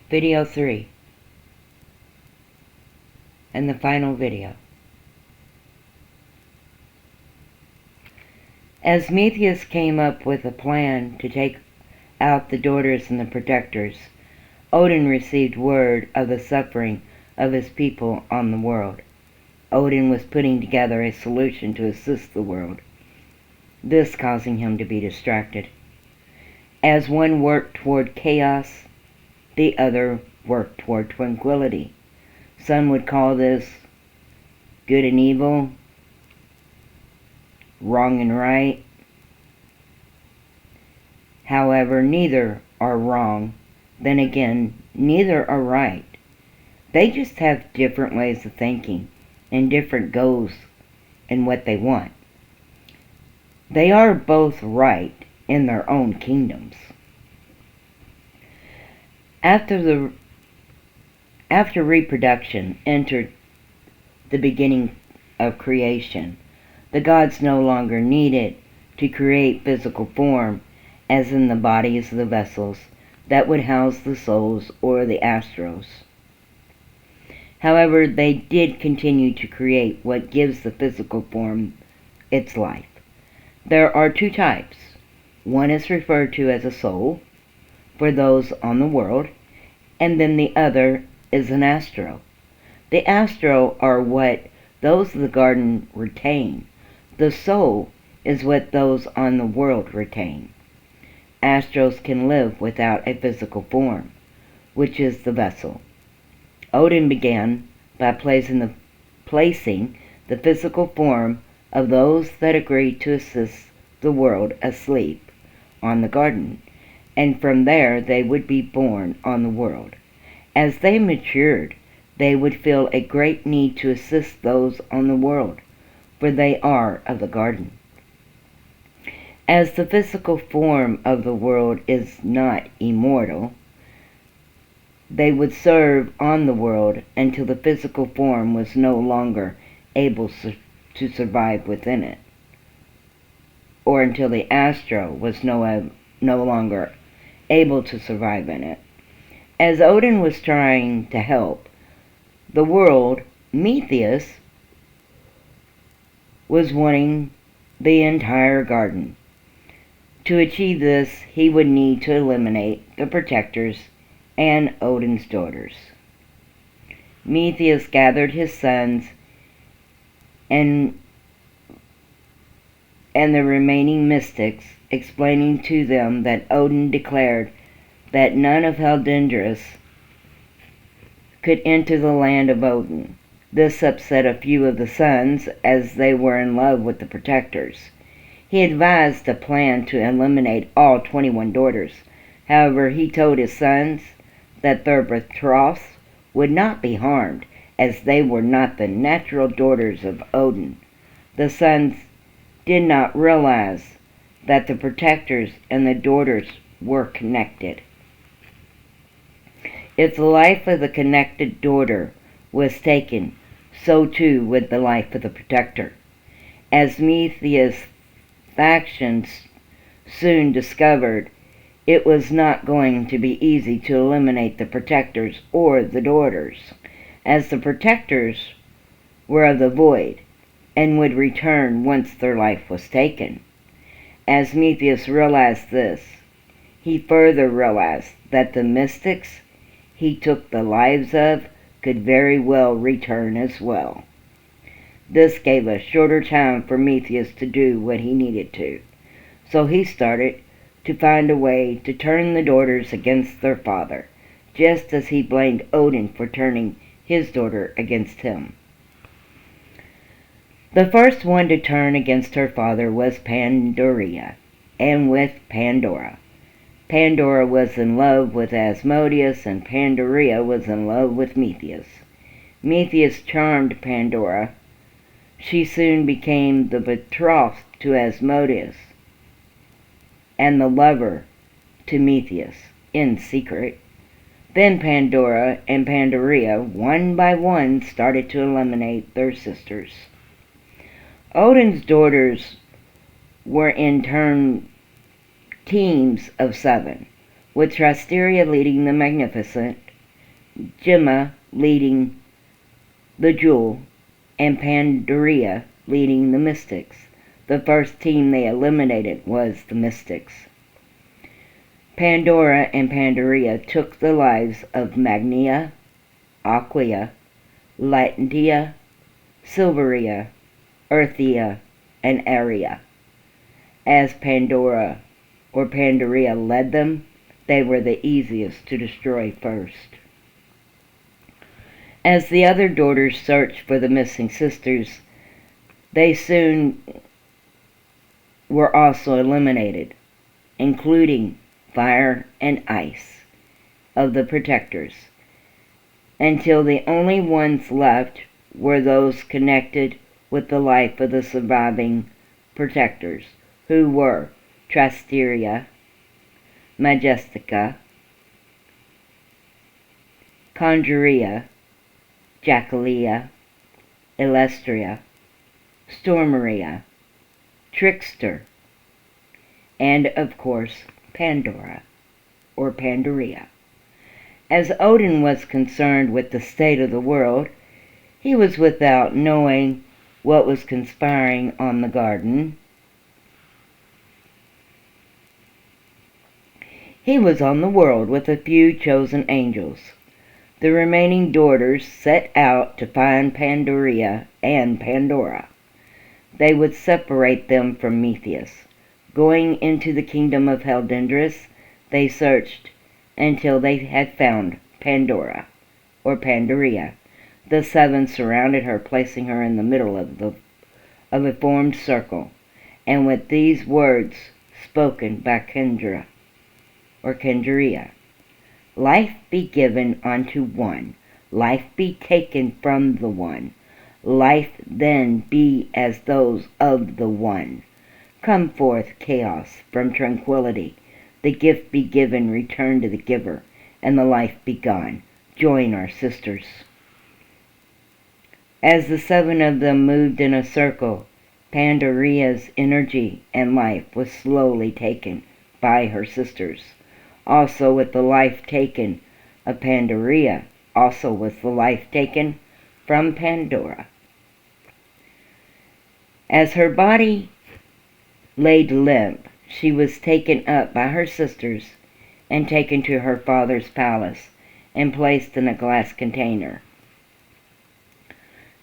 Video 3, and the final video. As Prometheus came up with a plan to take out the daughters and the protectors, Odin received word of the suffering of his people on the world. Odin was putting together a solution to assist the world, this causing him to be distracted. As one worked toward chaos, the other worked toward tranquility. Some would call this good and evil, wrong and right. However, neither are wrong. Then again, neither are right. They just have different ways of thinking and different goals in what they want. They are both right in their own kingdoms. After reproduction entered the beginning of creation, the gods no longer needed to create physical form, as in the bodies of the vessels that would house the souls or the astros. However, they did continue to create what gives the physical form its life. There are two types. One is referred to as a soul for those on the world, and then the other is an astro. The astro are what those of the garden retain. The soul is what those on the world retain. Astros can live without a physical form, which is the vessel. Odin began by placing the physical form of those that agreed to assist the world asleep on the garden, and from there they would be born on the world. As they matured, they would feel a great need to assist those on the world, for they are of the garden. As the physical form of the world is not immortal, they would serve on the world until the physical form was no longer able to survive within it, or until the astro was no longer able to survive in it. As Odin was trying to help the world, Prometheus was wanting the entire garden. To achieve this, he would need to eliminate the protectors and Odin's daughters. Prometheus gathered his sons and the remaining mystics, explaining to them that Odin declared that none of Heldendris could enter the land of Odin. This upset a few of the sons, as they were in love with the protectors. He advised a plan to eliminate all 21 daughters. However, he told his sons that their betrothed would not be harmed, as they were not the natural daughters of Odin. The sons did not realize that the protectors and the daughters were connected. If the life of the connected daughter was taken, so too would the life of the protector. As Prometheus' factions soon discovered, it was not going to be easy to eliminate the protectors or the daughters, as the protectors were of the void and would return once their life was taken. As Prometheus realized this, he further realized that the mystics he took the lives of could very well return as well. This gave a shorter time for Prometheus to do what he needed to, so he started to find a way to turn the daughters against their father, just as he blamed Odin for turning his daughter against him. The first one to turn against her father was Pandora, and with Pandora. Pandora was in love with Asmodeus, and Pandora was in love with Prometheus. Prometheus charmed Pandora. She soon became the betrothed to Asmodeus and the lover to Prometheus in secret. Then Pandora and Pandora, one by one, started to eliminate their sisters. Odin's daughters were in turn teams of 7, with Trasteria leading the Magnificent, Gemma leading the Jewel, and Pandaria leading the Mystics. The first team they eliminated was the Mystics. Pandora and Pandaria took the lives of Magnia, Aquia, Latintia, Silveria, Earthia, and Aria. As Pandora or Pandaria led them, they were the easiest to destroy first. As the other daughters searched for the missing sisters, they soon were also eliminated, including fire and ice of the protectors, until the only ones left were those connected with the life of the surviving protectors, who were Trasteria, Majestica, Conjuria, Jacquelia, Elestria, Stormeria, Trickster, and of course Pandora or Pandaria. As Odin was concerned with the state of the world, he was without knowing what was conspiring on the garden. He was on the world with a few chosen angels. The remaining daughters set out to find Pandaria and Pandora. They would separate them from Metheus. Going into the kingdom of Heldendris, they searched until they had found Pandora, or Pandaria. The seven surrounded her, placing her in the middle of a formed circle, and with these words spoken by Kendra, or Kendaria: "Life be given unto one, life be taken from the one, life then be as those of the one. Come forth, chaos, from tranquility, the gift be given, return to the giver, and the life be gone. Join our sisters." As the seven of them moved in a circle, Pandaria's energy and life was slowly taken by her sisters. Also with the life taken of Pandaria, also was the life taken from Pandora. As her body laid limp, she was taken up by her sisters and taken to her father's palace and placed in a glass container,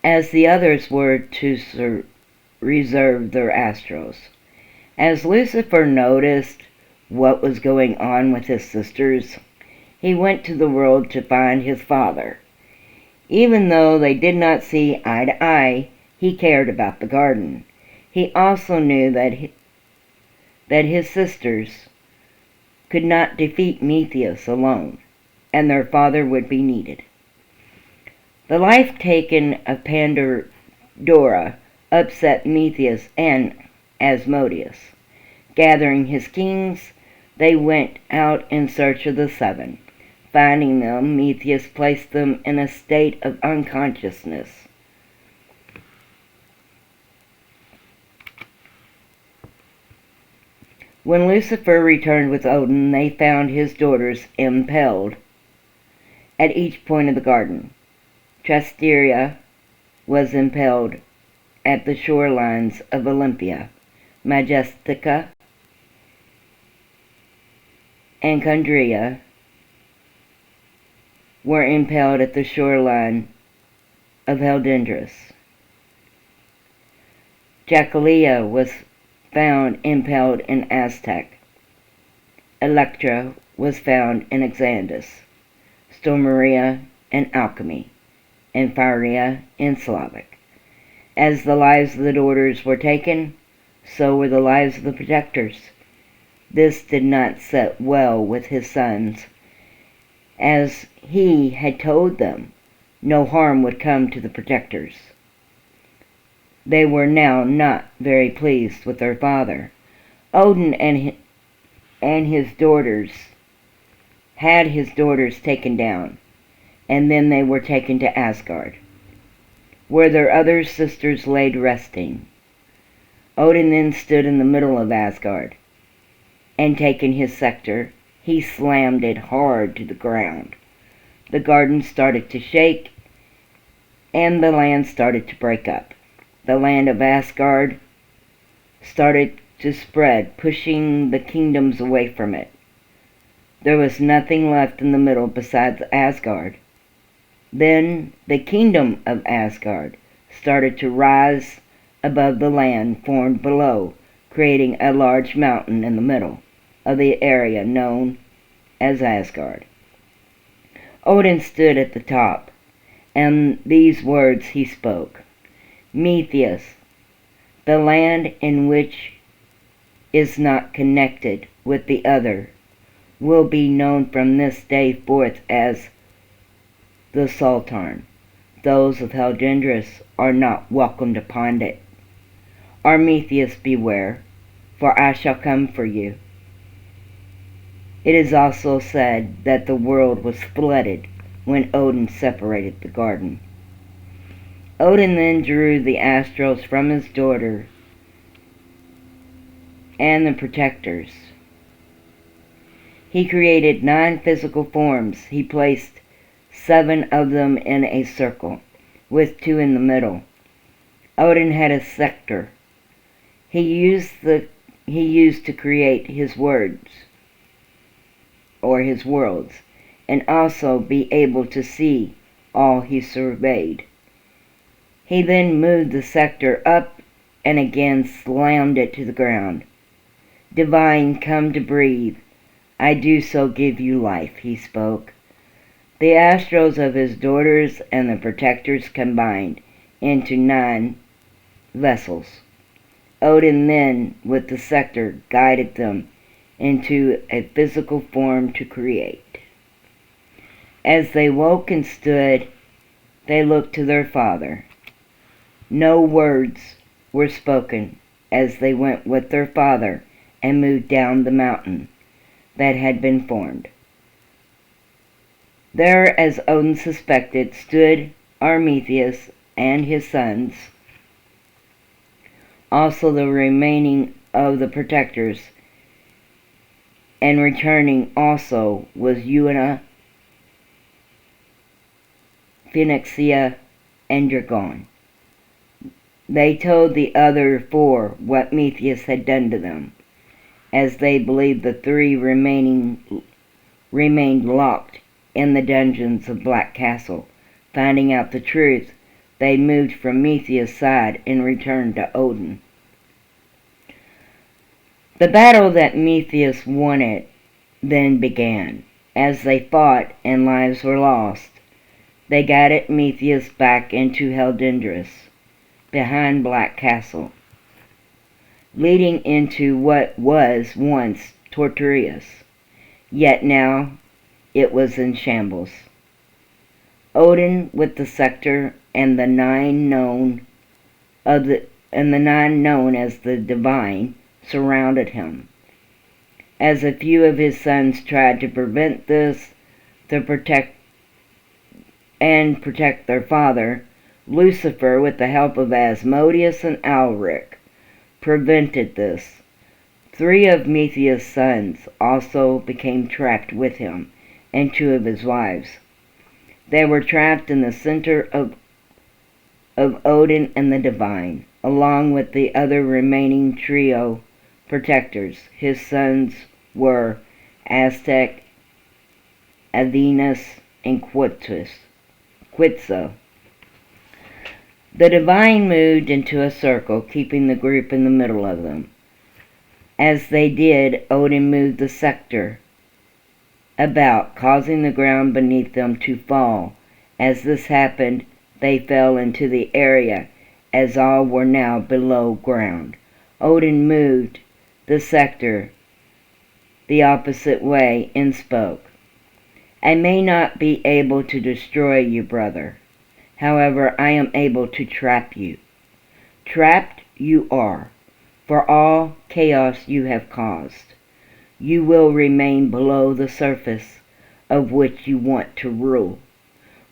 as the others were to reserve their astros. As Lucifer noticed what was going on with his sisters, he went to the world to find his father. Even though they did not see eye to eye, he cared about the garden. He also knew that his sisters could not defeat Metheus alone, and their father would be needed. The life taken of Pandora upset Metheus and Asmodeus. Gathering his kings, they went out in search of the seven. Finding them, Metheus placed them in a state of unconsciousness. When Lucifer returned with Odin, they found his daughters impaled at each point of the garden. Trasteria was impaled at the shorelines of Olympia. Majestica and Condria were impaled at the shoreline of Heldendris. Jacquelia was found impaled in Aztec. Electra was found in Xandus. Stormeria in Alchemy, and Phyria in Slavic. As the lives of the daughters were taken, so were the lives of the protectors. This did not sit well with his sons, as he had told them no harm would come to the protectors. They were now not very pleased with their father. Odin and his daughters had his daughters taken down, and then they were taken to Asgard, where their other sisters laid resting. Odin then stood in the middle of Asgard, and taking his scepter, he slammed it hard to the ground. the garden started to shake, and the land started to break up. The land of Asgard started to spread, pushing the kingdoms away from it. There was nothing left in the middle besides Asgard. Then the kingdom of Asgard started to rise above the land formed below, creating a large mountain in the middle of the area known as Asgard. Odin stood at the top, and these words he spoke: Metheus, the land in which is not connected with the other, will be known from this day forth as the Sultan. Those of Heldendris are not welcomed upon it. Armetheus, beware, for I shall come for you. It is also said that the world was flooded when Odin separated the garden. Odin then drew the Astros from his daughter and the protectors. He created 9 physical forms. He placed 7 of them in a circle, with 2 in the middle. Odin had a scepter. He used to create his words, or his worlds, and also be able to see all he surveyed. He then moved the scepter up and again slammed it to the ground. Divine, come to breathe. I do so give you life, he spoke. The Astros of his daughters and the protectors combined into 9 vessels. Odin then, with the scepter, guided them into a physical form to create. As they woke and stood, they looked to their father. No words were spoken as they went with their father and moved down the mountain that had been formed. There, as Odin suspected, stood Armetheus and his sons, also the remaining of the protectors, and returning also was Una, Phoenixia, and Dragon. They told the other 4 what Metheus had done to them, as they believed the 3 remained locked in the dungeons of Black Castle. Finding out the truth, they moved from Metheus' side and returned to Odin. The battle that Metheus wanted then began. As they fought and lives were lost, they guided Metheus back into Heldendris, behind Black Castle, leading into what was once Torturius, yet now it was in shambles. Odin, with the scepter and the 9 known as the Divine, surrounded him. As a few of his sons tried to prevent this, to protect their father, Lucifer, with the help of Asmodeus and Alric, prevented this. 3 of Metheus' sons also became trapped with him, and 2 of his wives. They were trapped in the center of Odin and the Divine, along with the other remaining trio protectors. His sons were Aztec, Athenas, and Quetzal. The Divine moved into a circle, keeping the group in the middle of them. As they did, Odin moved the scepter about, causing the ground beneath them to fall. As this happened, they fell into the area, as all were now below ground. Odin moved the scepter the opposite way and spoke. I may not be able to destroy you, brother. However, I am able to trap you. Trapped you are, for all chaos you have caused. You will remain below the surface of which you want to rule.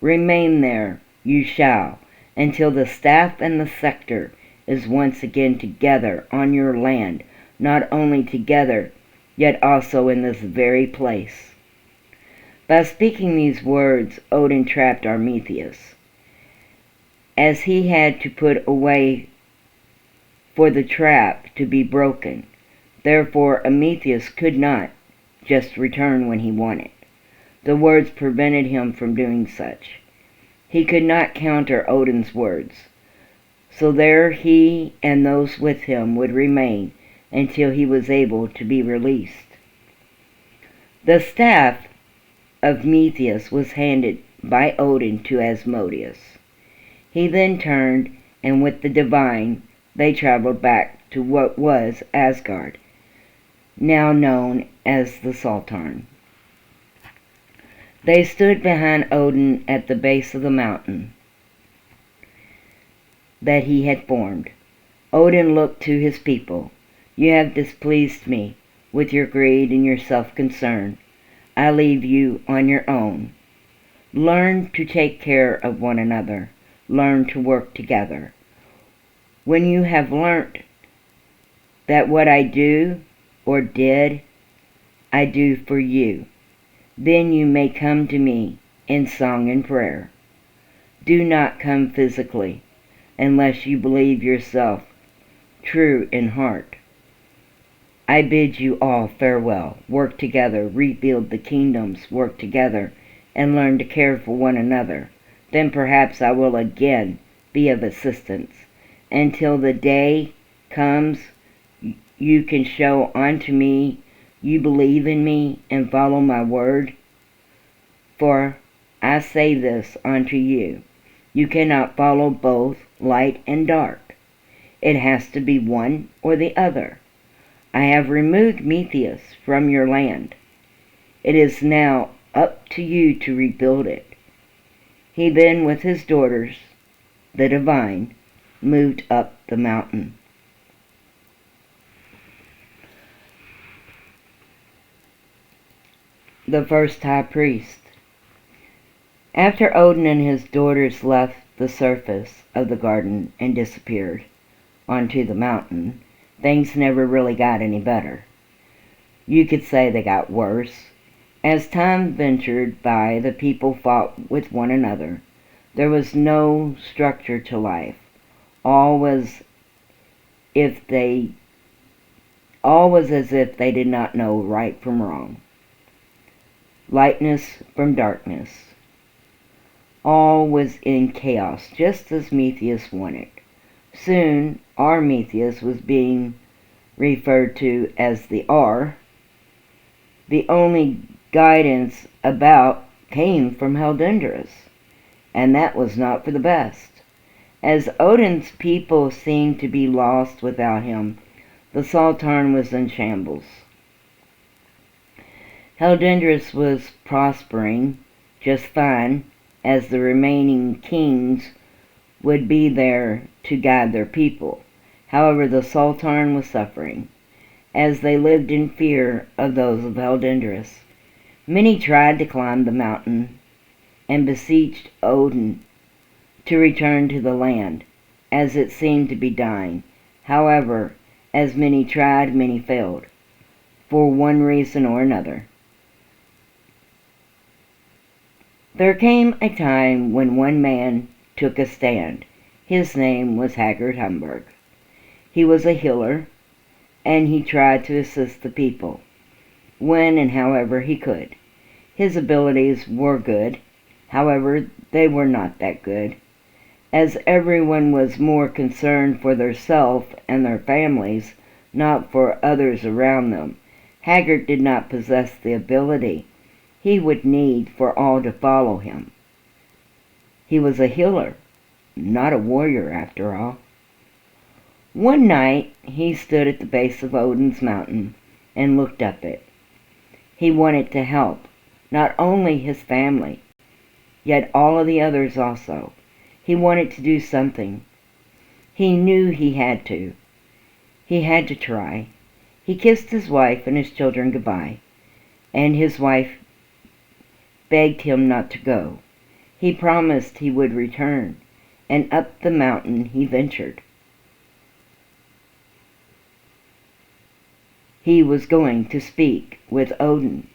Remain there, you shall, until the staff and the scepter is once again together on your land, not only together, yet also in this very place. By speaking these words, Odin trapped Prometheus, as he had to put away for the trap to be broken. Therefore, Prometheus could not just return when he wanted. The words prevented him from doing such. He could not counter Odin's words. So there he and those with him would remain until he was able to be released. The staff of Prometheus was handed by Odin to Asmodeus. He then turned, and with the divine, they traveled back to what was Asgard, now known as the Sultan. They stood behind Odin at the base of the mountain that he had formed. Odin looked to his people. You have displeased me with your greed and your self-concern. I leave you on your own. Learn to take care of one another. Learn to work together. When you have learnt that what I do or did, I do for you, then you may come to me in song and prayer. Do not come physically, unless you believe yourself true in heart. I bid you all farewell. Work together, rebuild the kingdoms, work together, and learn to care for one another. Then perhaps I will again be of assistance. Until the day comes, you can show unto me you believe in me and follow my word. For I say this unto you, you cannot follow both light and dark. It has to be one or the other. I have removed Prometheus from your land. It is now up to you to rebuild it. He then, with his daughters, the divine, moved up the mountain. The first high priest. After Odin and his daughters left the surface of the garden and disappeared onto the mountain, things never really got any better. You could say they got worse. As time ventured by, the people fought with one another. There was no structure to life. All was as if they did not know right from wrong, lightness from darkness. All was in chaos, just as Prometheus wanted. Soon, Prometheus was being referred to as the R. The only guidance about came from Heldendris, and that was not for the best. As Odin's people seemed to be lost without him, the Sultan was in shambles. Heldendris was prospering just fine, as the remaining kings would be there to guide their people. However, the Sultan was suffering, as they lived in fear of those of Heldendris. Many tried to climb the mountain and beseeched Odin to return to the land, as it seemed to be dying. However, as many tried, many failed, for one reason or another. There came a time when one man took a stand. His name was Haggard Humberg. He was a healer, and he tried to assist the people, when and however he could. His abilities were good, however, they were not that good, as everyone was more concerned for theirself and their families, not for others around them. Haggard did not possess the ability he would need for all to follow him. He was a healer, not a warrior after all. One night he stood at the base of Odin's mountain and looked up it. He wanted to help, not only his family, yet all of the others also. He wanted to do something. He knew he had to. He had to try. He kissed his wife and his children goodbye, and his wife begged him not to go. He promised he would return, and up the mountain he ventured. He was going to speak with Odin.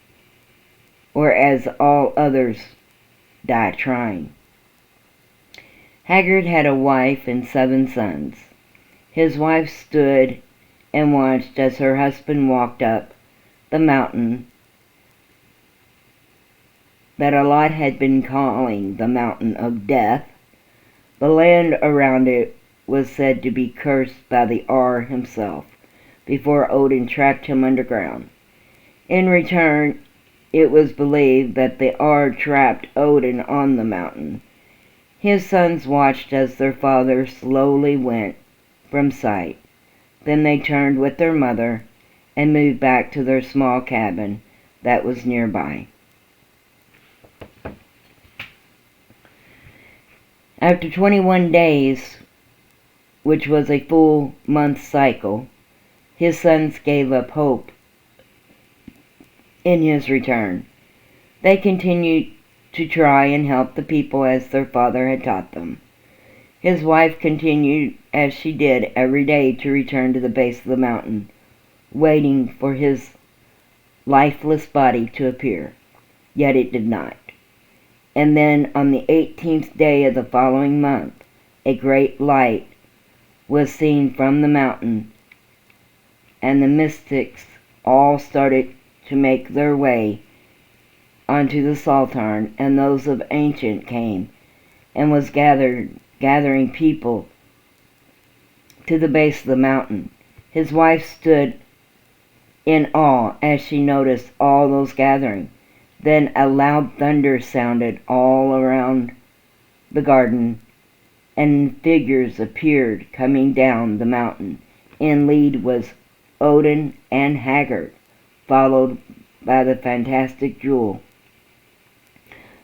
or as all others die trying. Haggard had a wife and 7 sons. His wife stood and watched as her husband walked up the mountain that a lot had been calling the mountain of death. The land around it was said to be cursed by the Ar himself before Odin tracked him underground. In return, it was believed that the Ar trapped Odin on the mountain. His sons watched as their father slowly went from sight. Then they turned with their mother and moved back to their small cabin that was nearby. After 21 days, which was a full month cycle, his sons gave up hope in his return. They continued to try and help the people as their father had taught them. His wife continued as she did every day to return to the base of the mountain, waiting for his lifeless body to appear. Yet it did not. And then on the 18th day of the following month, a great light was seen from the mountain, and the mystics all started to make their way onto the Saltarn, and those of Ancient came and was gathering people to the base of the mountain. His wife stood in awe as she noticed all those gathering. Then a loud thunder sounded all around the garden, and figures appeared coming down the mountain. In lead was Odin and Haggard, followed by the fantastic Jewel.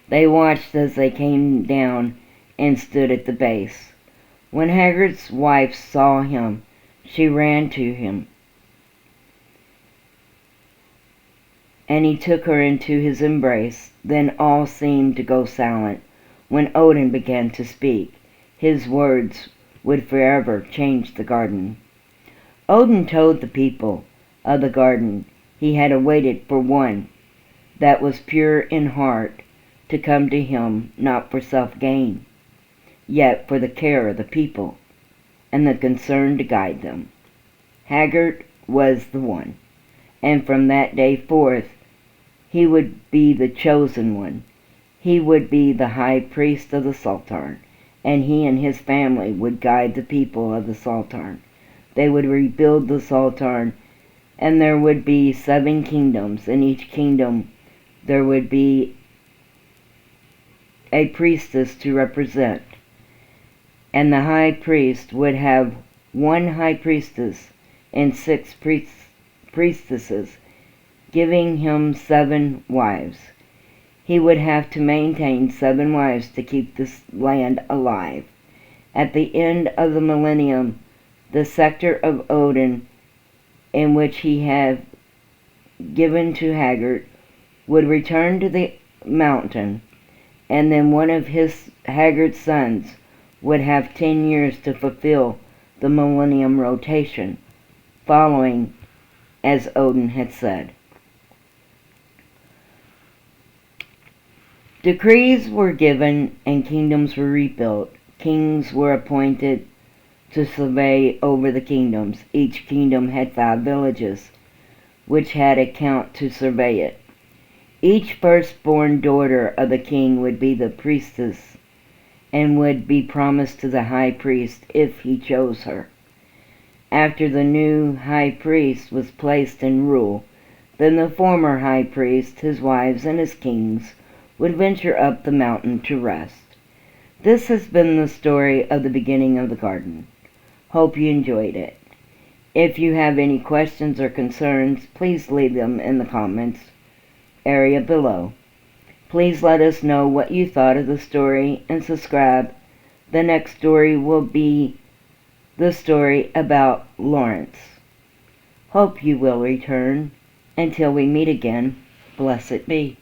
They watched as they came down and stood at the base. When Haggard's wife saw him, she ran to him, and he took her into his embrace. Then all seemed to go silent. When Odin began to speak, his words would forever change the garden. Odin told the people of the garden he had awaited for one that was pure in heart to come to him, not for self-gain, yet for the care of the people and the concern to guide them. Haggard was the one, and from that day forth he would be the chosen one. He would be the high priest of the Saltarn, and he and his family would guide the people of the Saltarn. They would rebuild the Saltarn, and there would be 7 kingdoms. In each kingdom there would be a priestess to represent, and the high priest would have 1 high priestess and 6 priestesses, giving him 7 wives. He would have to maintain 7 wives to keep this land alive. At the end of the millennium, the scepter of Odin, in which he had given to Haggard, would return to the mountain, and then one of Haggard's sons would have 10 years to fulfill the millennium rotation, following as Odin had said. Decrees were given and kingdoms were rebuilt. Kings were appointed to survey over the kingdoms. Each kingdom had 5 villages, which had a count to survey it. Each firstborn daughter of the king would be the priestess and would be promised to the high priest if he chose her. After the new high priest was placed in rule, then the former high priest, his wives, and his kings would venture up the mountain to rest. This has been the story of the beginning of the garden. Hope you enjoyed it. If you have any questions or concerns, please leave them in the comments area below. Please let us know what you thought of the story and subscribe. The next story will be the story about Lawrence. Hope you will return. Until we meet again, blessed be.